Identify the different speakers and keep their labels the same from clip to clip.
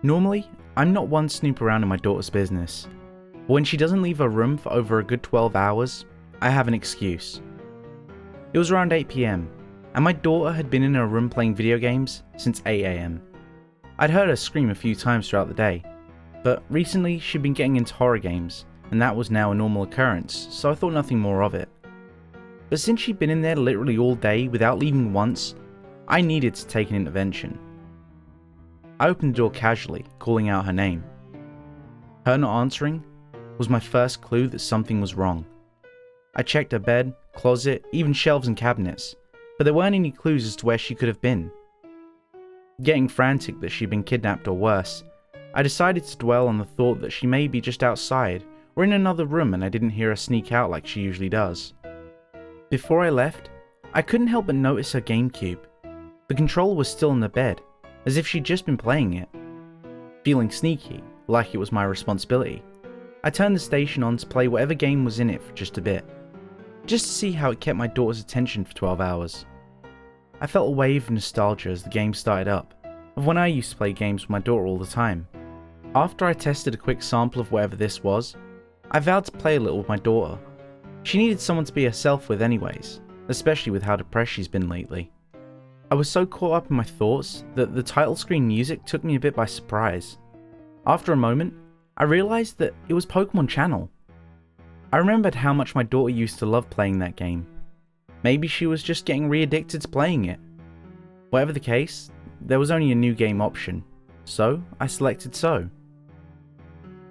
Speaker 1: Normally, I'm not one to snoop around in my daughter's business, but when she doesn't leave her room for over a good 12 hours, I have an excuse. It was around 8 PM, and my daughter had been in her room playing video games since 8 AM. I'd heard her scream a few times throughout the day, but recently she'd been getting into horror games, and that was now a normal occurrence, so I thought nothing more of it. But since she'd been in there literally all day without leaving once, I needed to take an intervention. I opened the door casually, calling out her name. Her not answering was my first clue that something was wrong. I checked her bed, closet, even shelves and cabinets, but there weren't any clues as to where she could have been. Getting frantic that she'd been kidnapped or worse, I decided to dwell on the thought that she may be just outside or in another room and I didn't hear her sneak out like she usually does. Before I left, I couldn't help but notice her GameCube. The controller was still in the bed, as if she'd just been playing it. Feeling sneaky, like it was my responsibility, I turned the station on to play whatever game was in it for just a bit, just to see how it kept my daughter's attention for 12 hours. I felt a wave of nostalgia as the game started up, of when I used to play games with my daughter all the time. After I tested a quick sample of whatever this was, I vowed to play a little with my daughter. She needed someone to be herself with anyways, especially with how depressed she's been lately. I was so caught up in my thoughts that the title screen music took me a bit by surprise. After a moment, I realized that it was Pokemon Channel. I remembered how much my daughter used to love playing that game. Maybe she was just getting re-addicted to playing it. Whatever the case, there was only a new game option, so I selected So.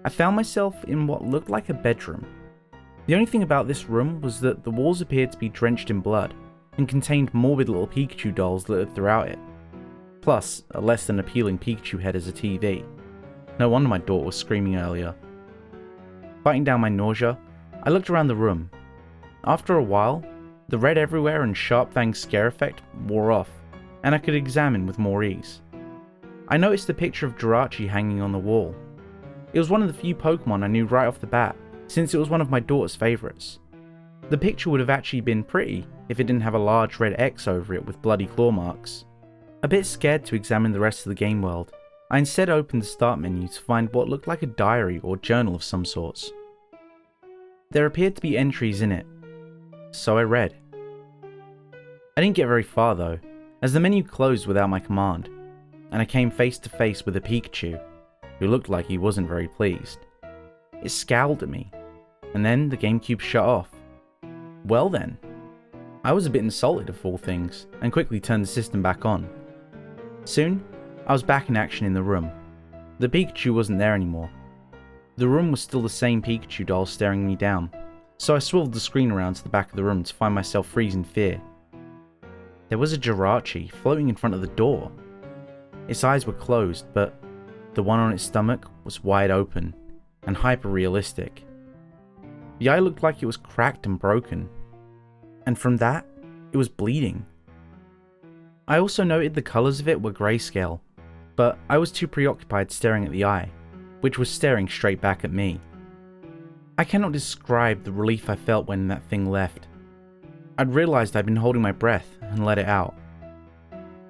Speaker 1: I found myself in what looked like a bedroom. The only thing about this room was that the walls appeared to be drenched in blood and contained morbid little Pikachu dolls littered throughout it, plus a less than appealing Pikachu head as a TV. No wonder my daughter was screaming earlier. Fighting down my nausea, I looked around the room. After a while, the red everywhere and sharp fang scare effect wore off, and I could examine with more ease. I noticed a picture of Jirachi hanging on the wall. It was one of the few Pokemon I knew right off the bat, since it was one of my daughter's favourites. The picture would have actually been pretty if it didn't have a large red X over it with bloody claw marks. A bit scared to examine the rest of the game world, I instead opened the start menu to find what looked like a diary or journal of some sorts. There appeared to be entries in it, so I read. I didn't get very far though, as the menu closed without my command, and I came face to face with a Pikachu, who looked like he wasn't very pleased. It scowled at me, and then the GameCube shut off. Well then, I was a bit insulted of all things, and quickly turned the system back on. Soon, I was back in action in the room. The Pikachu wasn't there anymore. The room was still the same Pikachu doll staring me down, so I swiveled the screen around to the back of the room to find myself freeze in fear. There was a Jirachi floating in front of the door. Its eyes were closed, but the one on its stomach was wide open and hyper-realistic. The eye looked like it was cracked and broken, and from that, it was bleeding. I also noted the colours of it were grayscale, but I was too preoccupied staring at the eye, which was staring straight back at me. I cannot describe the relief I felt when that thing left. I'd realised I'd been holding my breath and let it out.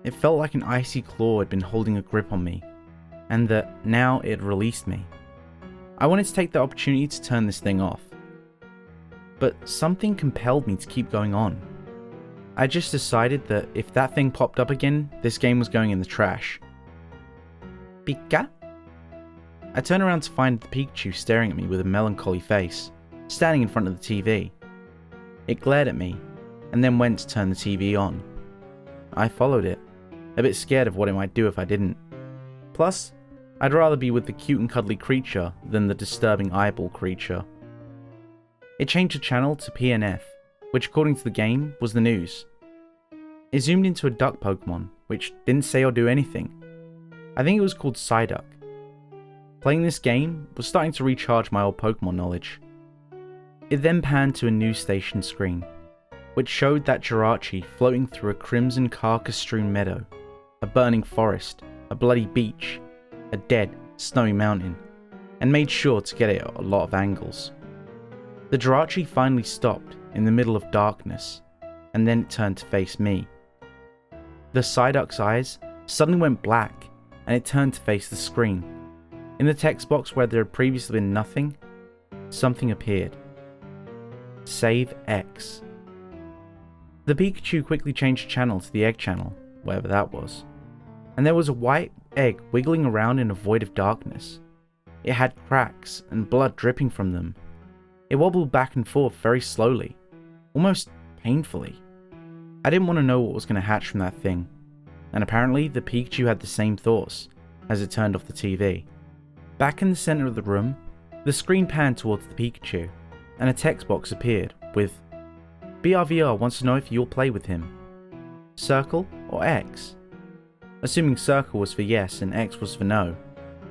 Speaker 1: It felt like an icy claw had been holding a grip on me, and that now it had released me. I wanted to take the opportunity to turn this thing off, but something compelled me to keep going on. I just decided that if that thing popped up again, this game was going in the trash. Pika? I turned around to find the Pikachu staring at me with a melancholy face, standing in front of the TV. It glared at me, and then went to turn the TV on. I followed it, a bit scared of what it might do if I didn't. Plus, I'd rather be with the cute and cuddly creature than the disturbing eyeball creature. It changed the channel to PNF, which according to the game was the news. It zoomed into a duck Pokemon, which didn't say or do anything. I think it was called Psyduck. Playing this game was starting to recharge my old Pokemon knowledge. It then panned to a news station screen, which showed that Jirachi floating through a crimson carcass-strewn meadow, a burning forest, a bloody beach, a dead, snowy mountain, and made sure to get it at a lot of angles. The Jirachi finally stopped in the middle of darkness, and then it turned to face me. The Psyduck's eyes suddenly went black, and it turned to face the screen. In the text box where there had previously been nothing, something appeared. Save X. The Pikachu quickly changed channel to the egg channel, whatever that was, and there was a white egg wiggling around in a void of darkness. It had cracks and blood dripping from them. It wobbled back and forth very slowly, almost painfully. I didn't want to know what was going to hatch from that thing, and apparently the Pikachu had the same thoughts as it turned off the TV. Back in the center of the room, the screen panned towards the Pikachu, and a text box appeared with, "BRVR wants to know if you'll play with him. Circle or X?" Assuming circle was for yes and X was for no,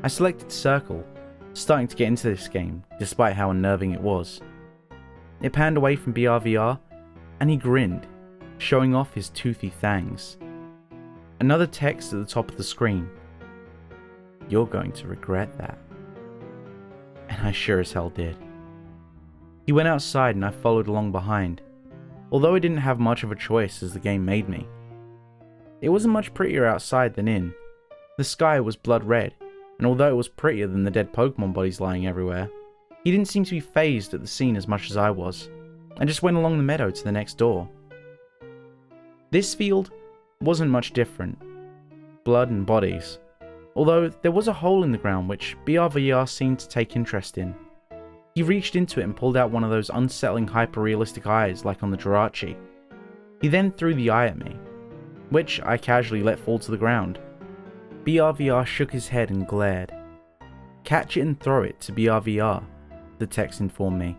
Speaker 1: I selected circle, starting to get into this game despite how unnerving it was. It panned away from BRVR, and he grinned, showing off his toothy fangs. Another text at the top of the screen. "You're going to regret that." And I sure as hell did. He went outside and I followed along behind, although I didn't have much of a choice as the game made me. It wasn't much prettier outside than in. The sky was blood red, and although it was prettier than the dead Pokemon bodies lying everywhere, he didn't seem to be fazed at the scene as much as I was, and just went along the meadow to the next door. This field wasn't much different. Blood and bodies, although there was a hole in the ground which BRVR seemed to take interest in. He reached into it and pulled out one of those unsettling hyper-realistic eyes like on the Jirachi. He then threw the eye at me, which I casually let fall to the ground. BRVR shook his head and glared. "Catch it and throw it to BRVR," the text informed me.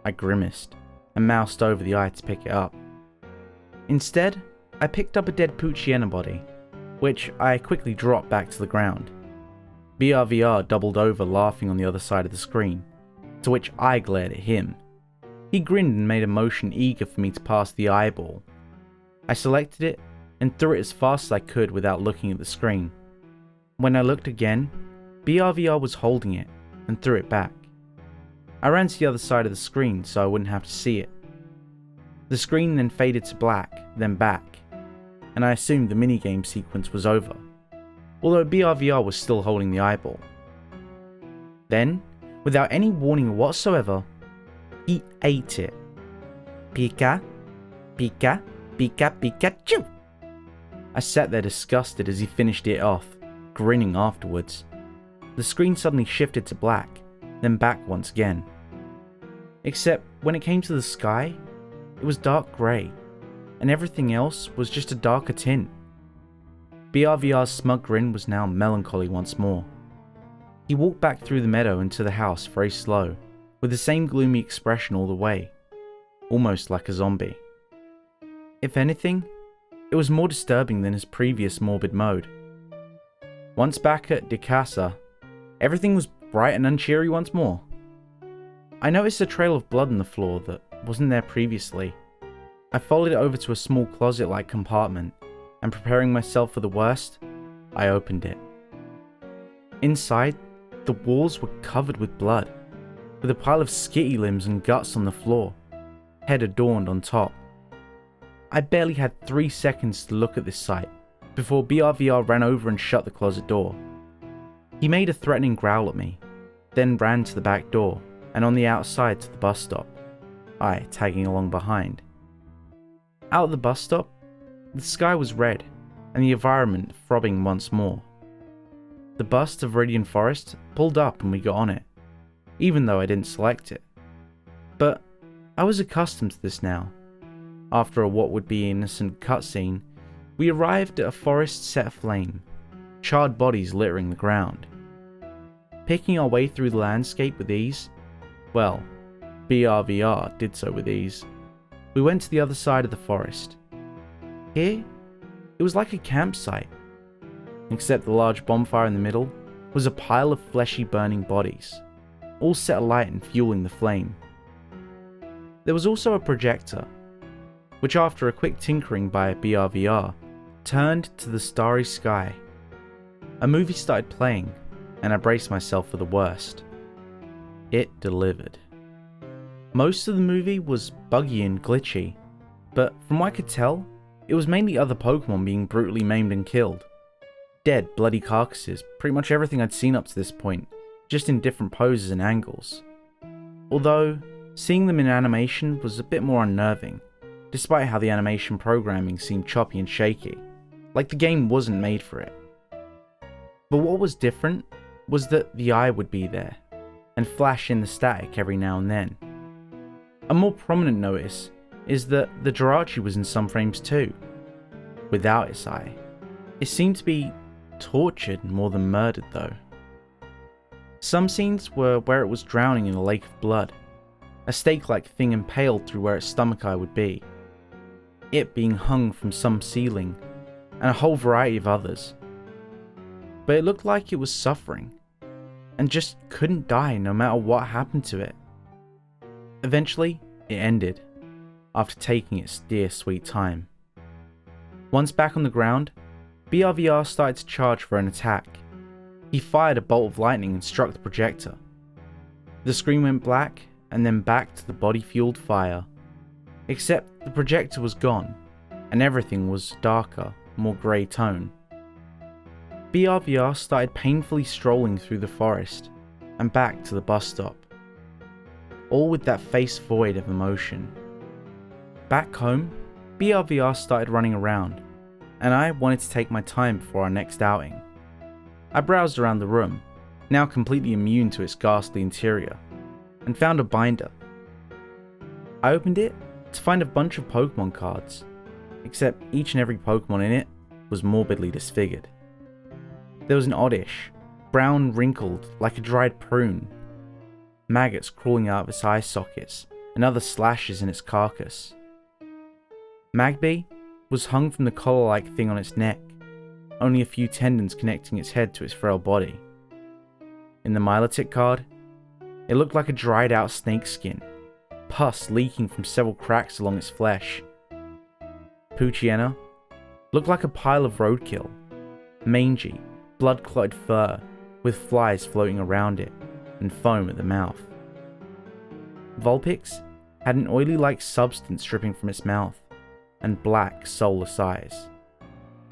Speaker 1: I grimaced and moused over the eye to pick it up. Instead, I picked up a dead Poochyena body, which I quickly dropped back to the ground. BRVR doubled over laughing on the other side of the screen, to which I glared at him. He grinned and made a motion eager for me to pass the eyeball. I selected it and threw it as fast as I could without looking at the screen. When I looked again, BRVR was holding it and threw it back. I ran to the other side of the screen so I wouldn't have to see it. The screen then faded to black, then back, and I assumed the minigame sequence was over, although BRVR was still holding the eyeball. Then, without any warning whatsoever, he ate it. Pika, Pika, Pika, Pikachu! I sat there disgusted as he finished it off, grinning afterwards. The screen suddenly shifted to black, then back once again. Except when it came to the sky, it was dark grey, and everything else was just a darker tint. BRVR's smug grin was now melancholy once more. He walked back through the meadow into the house very slow, with the same gloomy expression all the way, almost like a zombie. If anything, it was more disturbing than his previous morbid mode. Once back at De Casa, everything was bright and uncheery once more. I noticed a trail of blood on the floor that wasn't there previously. I followed it over to a small closet-like compartment, and preparing myself for the worst, I opened it. Inside, the walls were covered with blood, with a pile of skitty limbs and guts on the floor, head adorned on top. I barely had 3 seconds to look at this sight, before BRVR ran over and shut the closet door. He made a threatening growl at me, then ran to the back door, and on the outside to the bus stop, I tagging along behind. Out at the bus stop, the sky was red, and the environment throbbing once more. The bus to Viridian Forest pulled up and we got on it, even though I didn't select it. But I was accustomed to this now. After a what would be innocent cutscene, we arrived at a forest set aflame, charred bodies littering the ground. Picking our way through the landscape with ease, well, BRVR did so with ease, we went to the other side of the forest. Here, it was like a campsite, except the large bonfire in the middle was a pile of fleshy burning bodies, all set alight and fueling the flame. There was also a projector, which after a quick tinkering by BRVR, turned to the starry sky. A movie started playing, and I braced myself for the worst. It delivered. Most of the movie was buggy and glitchy, but from what I could tell, it was mainly other Pokemon being brutally maimed and killed. Dead, bloody carcasses, pretty much everything I'd seen up to this point, just in different poses and angles. Although, seeing them in animation was a bit more unnerving, despite how the animation programming seemed choppy and shaky, like the game wasn't made for it. But what was different was that the eye would be there, and flash in the static every now and then. A more prominent notice is that the Jirachi was in some frames too, without its eye. It seemed to be tortured more than murdered though. Some scenes were where it was drowning in a lake of blood, a stake-like thing impaled through where its stomach eye would be, it being hung from some ceiling, and a whole variety of others. But it looked like it was suffering, and just couldn't die no matter what happened to it. Eventually, it ended, after taking its dear sweet time. Once back on the ground, BRVR started to charge for an attack. He fired a bolt of lightning and struck the projector. The screen went black, and then back to the body-fueled fire. Except the projector was gone, and everything was darker, more grey tone. BRVR started painfully strolling through the forest, and back to the bus stop. All with that face void of emotion. Back home, BRVR started running around, and I wanted to take my time before our next outing. I browsed around the room, now completely immune to its ghastly interior, and found a binder. I opened it to find a bunch of Pokemon cards, except each and every Pokemon in it was morbidly disfigured. There was an oddish, brown wrinkled like a dried prune, maggots crawling out of its eye sockets, and other slashes in its carcass. Magby was hung from the collar-like thing on its neck, only a few tendons connecting its head to its frail body. In the Milotic card, it looked like a dried out snake skin, pus leaking from several cracks along its flesh. Poochyena looked like a pile of roadkill, mangy, blood-clotted fur with flies floating around it and foam at the mouth. Vulpix had an oily-like substance dripping from its mouth and black, soulless eyes.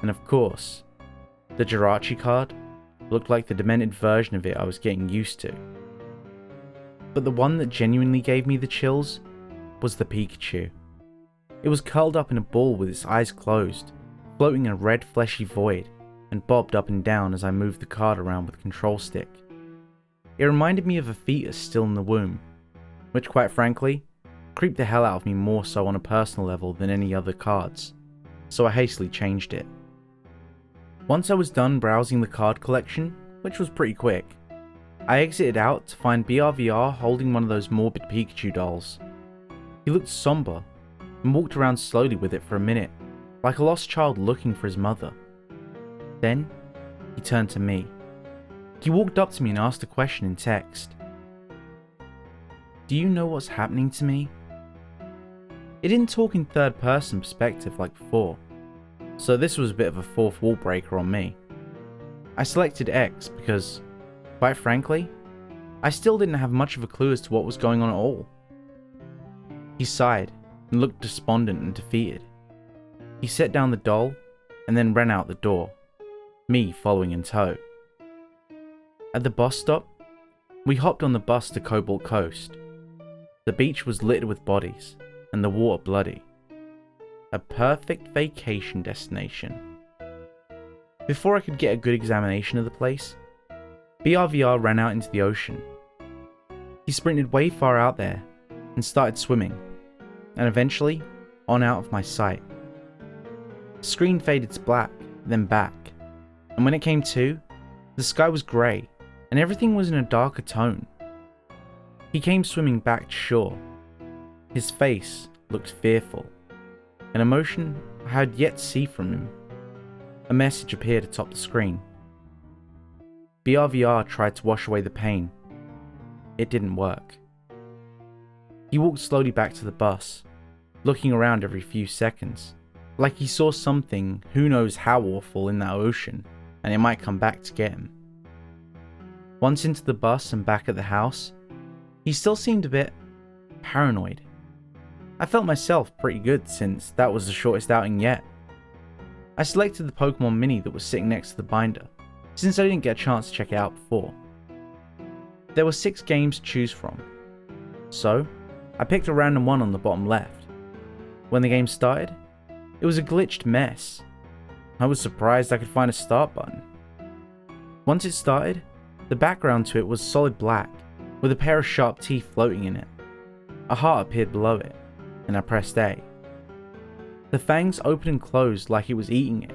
Speaker 1: And of course, the Jirachi card looked like the demented version of it I was getting used to. But the one that genuinely gave me the chills was the Pikachu. It was curled up in a ball with its eyes closed, floating in a red fleshy void, and bobbed up and down as I moved the card around with a control stick. It reminded me of a fetus still in the womb, which quite frankly, creeped the hell out of me more so on a personal level than any other cards, so I hastily changed it. Once I was done browsing the card collection, which was pretty quick, I exited out to find BRVR holding one of those morbid Pikachu dolls. He looked somber, and walked around slowly with it for a minute, like a lost child looking for his mother. Then, he turned to me. He walked up to me and asked a question in text. "Do you know what's happening to me?" It didn't talk in third person perspective like before, so this was a bit of a fourth wall breaker on me. I selected X because, quite frankly, I still didn't have much of a clue as to what was going on at all. He sighed and looked despondent and defeated. He set down the doll and then ran out the door, me following in tow. At the bus stop, we hopped on the bus to Cobalt Coast. The beach was littered with bodies and the water bloody. A perfect vacation destination. Before I could get a good examination of the place, BRVR ran out into the ocean. He sprinted way far out there and started swimming, and eventually on out of my sight. The screen faded to black, then back, and when it came to, the sky was grey and everything was in a darker tone. He came swimming back to shore. His face looked fearful, an emotion I had yet to see from him. A message appeared atop the screen. BRVR tried to wash away the pain. It didn't work. He walked slowly back to the bus, looking around every few seconds, like he saw something who knows how awful in that ocean, and it might come back to get him. Once into the bus and back at the house, he still seemed a bit paranoid. I felt myself pretty good since that was the shortest outing yet. I selected the Pokemon Mini that was sitting next to the binder, since I didn't get a chance to check it out before. There were 6 games to choose from, so I picked a random one on the bottom left. When the game started, it was a glitched mess. I was surprised I could find a start button. Once it started, the background to it was solid black, with a pair of sharp teeth floating in it. A heart appeared below it, and I pressed A. The fangs opened and closed like it was eating it,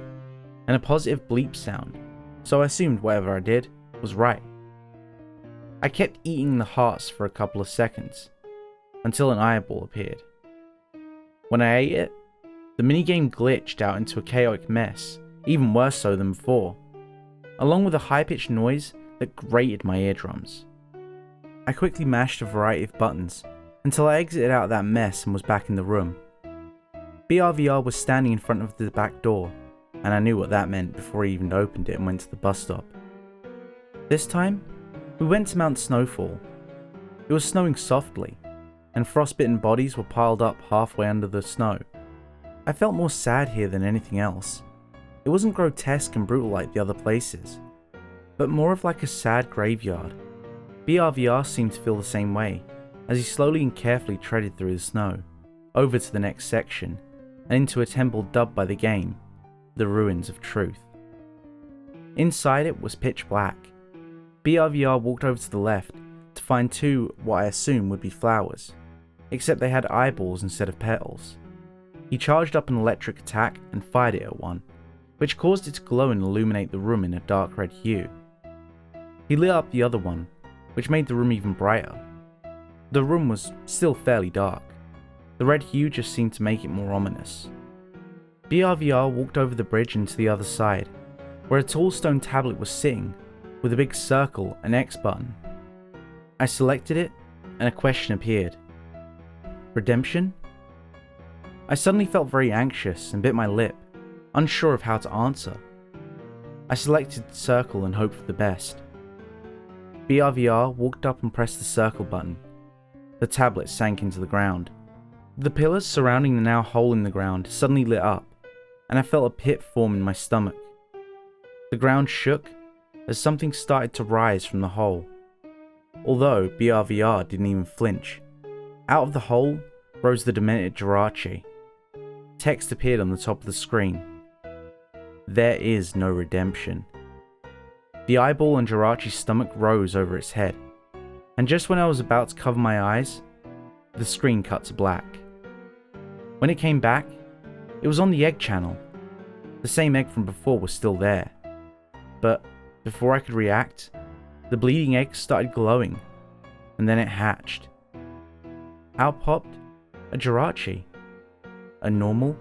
Speaker 1: and a positive bleep sound, so I assumed whatever I did was right. I kept eating the hearts for a couple of seconds, until an eyeball appeared. When I ate it, the minigame glitched out into a chaotic mess, even worse so than before, along with a high-pitched noise that grated my eardrums. I quickly mashed a variety of buttons until I exited out of that mess and was back in the room. BRVR was standing in front of the back door, and I knew what that meant before he even opened it and went to the bus stop. This time, we went to Mount Snowfall. It was snowing softly, and frostbitten bodies were piled up halfway under the snow. I felt more sad here than anything else. It wasn't grotesque and brutal like the other places, but more of like a sad graveyard. BRVR seemed to feel the same way, as he slowly and carefully treaded through the snow, over to the next section, and into a temple dubbed by the game, the Ruins of Truth. Inside it was pitch black. BRVR walked over to the left to find 2 what I assume would be flowers, except they had eyeballs instead of petals. He charged up an electric attack and fired it at one, which caused it to glow and illuminate the room in a dark red hue. He lit up the other one, which made the room even brighter. The room was still fairly dark. The red hue just seemed to make it more ominous. BRVR walked over the bridge and to the other side, where a tall stone tablet was sitting, with a big circle and X button. I selected it, and a question appeared. Redemption? I suddenly felt very anxious and bit my lip, unsure of how to answer. I selected the circle and hoped for the best. BRVR walked up and pressed the circle button. The tablet sank into the ground. The pillars surrounding the now hole in the ground suddenly lit up, and I felt a pit form in my stomach. The ground shook as something started to rise from the hole. Although BRVR didn't even flinch. Out of the hole rose the demented Jirachi. Text appeared on the top of the screen. There is no redemption. The eyeball on Jirachi's stomach rose over its head, and just when I was about to cover my eyes, the screen cut to black. When it came back, it was on the egg channel. The same egg from before was still there, but before I could react, the bleeding egg started glowing, and then it hatched. Out popped a Jirachi. A normal,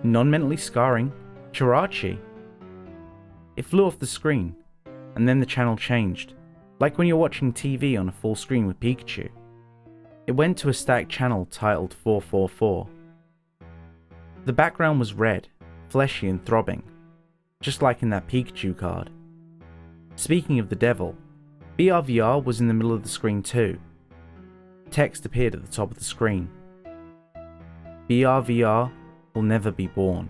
Speaker 1: non-mentally scarring Jirachi. It flew off the screen, and then the channel changed, like when you're watching TV on a full screen with Pikachu. It went to a static channel titled 444. The background was red, fleshy and throbbing, just like in that Pikachu card. Speaking of the devil, BRVR was in the middle of the screen too. Text appeared at the top of the screen. BRVR will never be born.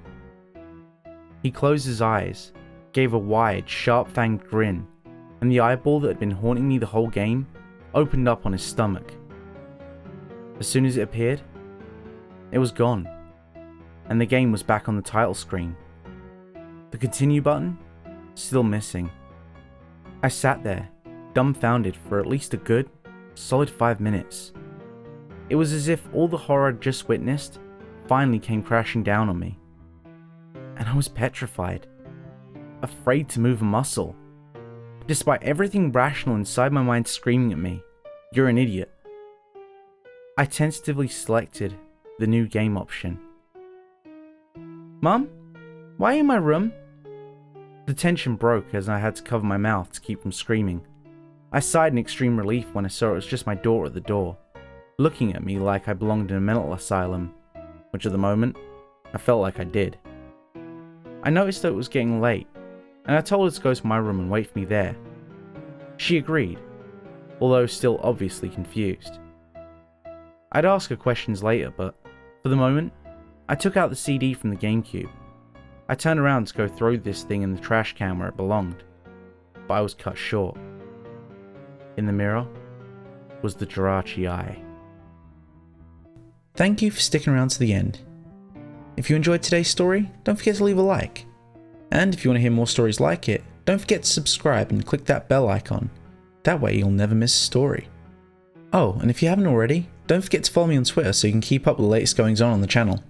Speaker 1: He closed his eyes, gave a wide, sharp-fanged grin, and the eyeball that had been haunting me the whole game opened up on his stomach. As soon as it appeared, it was gone, and the game was back on the title screen. The continue button, still missing. I sat there, dumbfounded for at least a good, solid 5 minutes. It was as if all the horror I'd just witnessed finally came crashing down on me. And I was petrified, afraid to move a muscle. Despite everything rational inside my mind screaming at me, "You're an idiot," I tentatively selected the new game option. "Mum, why are you in my room?" The tension broke as I had to cover my mouth to keep from screaming. I sighed in extreme relief when I saw it was just my daughter at the door, looking at me like I belonged in a mental asylum, which at the moment, I felt like I did. I noticed that it was getting late, and I told her to go to my room and wait for me there. She agreed, although still obviously confused. I'd ask her questions later, but for the moment, I took out the CD from the GameCube. I turned around to go throw this thing in the trash can where it belonged, but I was cut short. In the mirror was the Jirachi eye. Thank you for sticking around to the end. If you enjoyed today's story, don't forget to leave a like. And if you want to hear more stories like it, don't forget to subscribe and click that bell icon. That way you'll never miss a story. Oh, and if you haven't already, don't forget to follow me on Twitter so you can keep up with the latest goings on the channel.